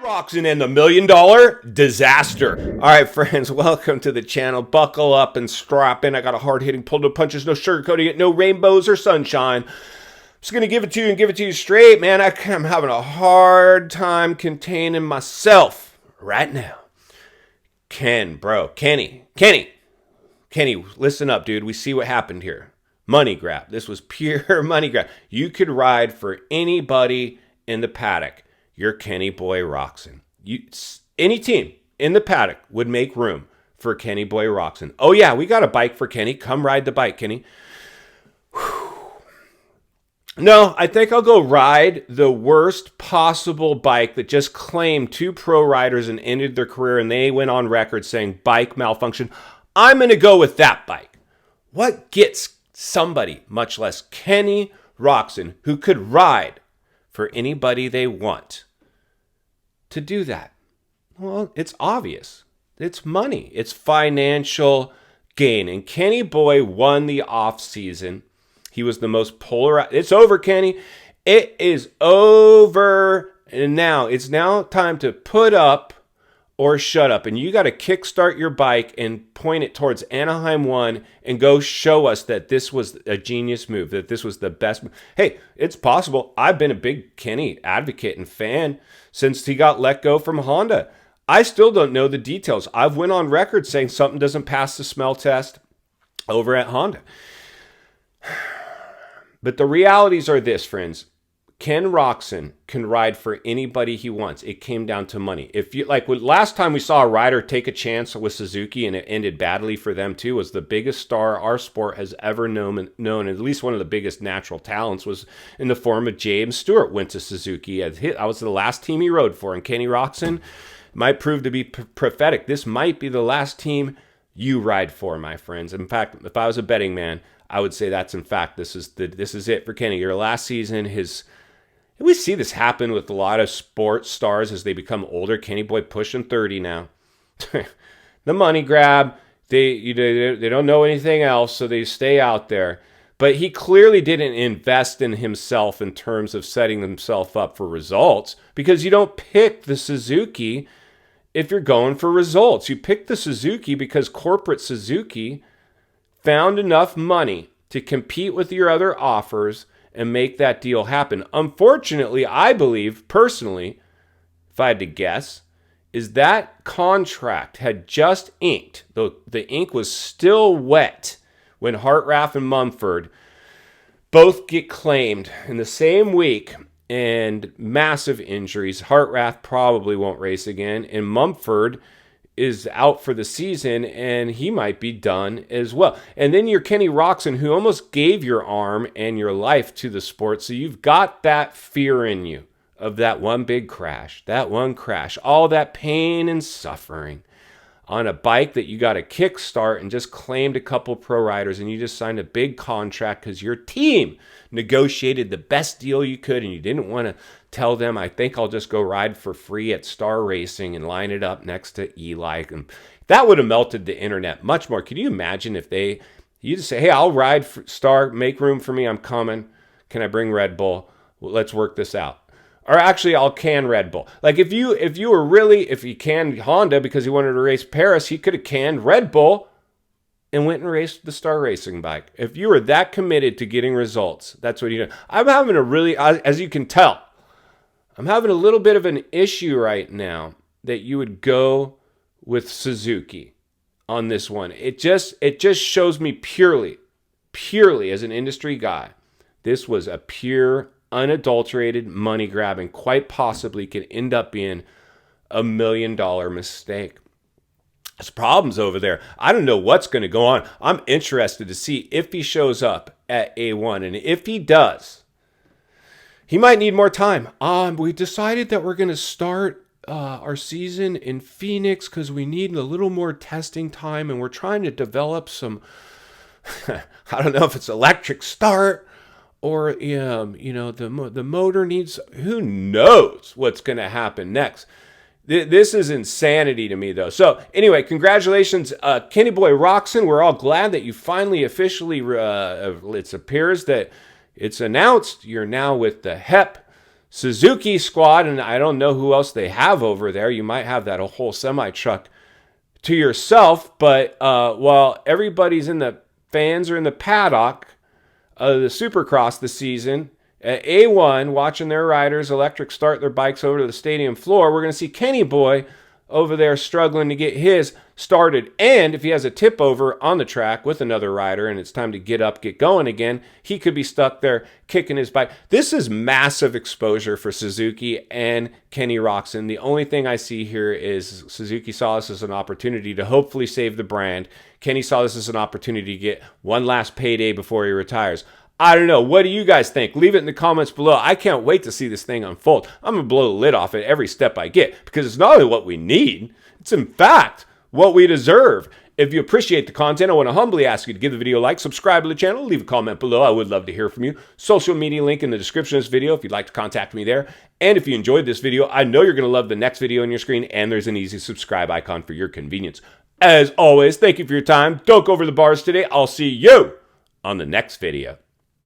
Rocks and the $1 million disaster. All right, friends, welcome to the channel. Buckle up and strap in. I got a hard-hitting pull no punches, no sugarcoating it, no rainbows or sunshine. I'm just going to give it to you and give it to you straight, man. I'm having a hard time containing myself right now. Kenny, listen up, dude. We see what happened here. Money grab. This was pure money grab. You could ride for anybody in the paddock. You're Kenny Boy Roczen. Any team in the paddock would make room for Kenny Boy Roczen. Oh, yeah, we got a bike for Kenny. Come ride the bike, Kenny. Whew. No, I think I'll go ride the worst possible bike that just claimed 2 pro riders and ended their career, and they went on record saying bike malfunction. I'm going to go with that bike. What gets somebody, much less Kenny Roczen, who could ride for anybody they want, to do that? Well, it's obvious. It's money. It's financial gain. And Kenny Boy won the off season. He was the most polarized. It's over, Kenny. It is over. And now it's time to put up or shut up. And you got to kickstart your bike and point it towards Anaheim 1 and go show us that this was a genius move, that this was the best move. Hey, it's possible. I've been a big Kenny advocate and fan since he got let go from Honda. I still don't know the details. I've went on record saying something doesn't pass the smell test over at Honda. But the realities are this, friends. Ken Roczen can ride for anybody he wants. It came down to money. If you like, last time we saw a rider take a chance with Suzuki and it ended badly for them too, was the biggest star our sport has ever known. At least one of the biggest natural talents was in the form of James Stewart. Went to Suzuki. I was the last team he rode for, and Kenny Roczen might prove to be prophetic. This might be the last team you ride for, my friends. In fact, if I was a betting man, I would say that's in fact this is it for Kenny. Your last season, we see this happen with a lot of sports stars as they become older. Kenny Boy pushing 30 now. The money grab, they don't know anything else, so they stay out there. But he clearly didn't invest in himself in terms of setting himself up for results, because you don't pick the Suzuki if you're going for results. You pick the Suzuki because corporate Suzuki found enough money to compete with your other offers and make that deal happen. Unfortunately, I believe, personally, if I had to guess, is that contract had just inked. The ink was still wet when Hartranft and Mumford both get claimed in the same week, and massive injuries. Hartranft probably won't race again, and Mumford is out for the season, and he might be done as well. And then you're Kenny Roczen, who almost gave your arm and your life to the sport, so you've got that fear in you of that one big crash, all that pain and suffering on a bike that you got to kickstart and just claimed a couple pro riders, and you just signed a big contract because your team negotiated the best deal you could, and you didn't want to tell them, I think I'll just go ride for free at Star Racing and line it up next to Eli. And that would have melted the internet much more. Can you imagine if you just say, hey, I'll ride for Star, make room for me, I'm coming. Can I bring Red Bull? Well, let's work this out. Or actually, I'll can Red Bull. Like if he canned Honda because he wanted to race Paris, he could have canned Red Bull and went and raced the Star Racing bike. If you were that committed to getting results, that's what you do. I'm having as you can tell, I'm having a little bit of an issue right now that you would go with Suzuki on this one. It just shows me purely as an industry guy, this was a pure, unadulterated money grab, and quite possibly could end up being a $1 million mistake. There's problems over there. I don't know what's going to go on. I'm interested to see if he shows up at A1, and if he does, he might need more time. We decided that we're going to start our season in Phoenix because we need a little more testing time, and we're trying to develop some, I don't know if it's electric start or, the motor needs, who knows what's going to happen next. This is insanity to me, though. So, anyway, congratulations, Kenny Boy Roczen. We're all glad that you finally officially, it appears that it's announced you're now with the HEP Suzuki squad, and I don't know who else they have over there. You might have that whole semi truck to yourself, but while everybody's in the fans are in the paddock of the Supercross this season, at A1 watching their riders electric start their bikes over to the stadium floor, we're going to see Kenny Boy over there struggling to get his started. And if he has a tip over on the track with another rider and it's time to get up, get going again, he could be stuck there kicking his bike. This is massive exposure for Suzuki and Kenny Roczen. The only thing I see here is Suzuki saw this as an opportunity to hopefully save the brand. Kenny saw this as an opportunity to get one last payday before he retires. I don't know. What do you guys think? Leave it in the comments below. I can't wait to see this thing unfold. I'm going to blow the lid off it every step I get because it's not only what we need, it's in fact what we deserve. If you appreciate the content, I want to humbly ask you to give the video a like, subscribe to the channel, leave a comment below. I would love to hear from you. Social media link in the description of this video if you'd like to contact me there. And if you enjoyed this video, I know you're going to love the next video on your screen, and there's an easy subscribe icon for your convenience. As always, thank you for your time. Don't go over the bars today. I'll see you on the next video.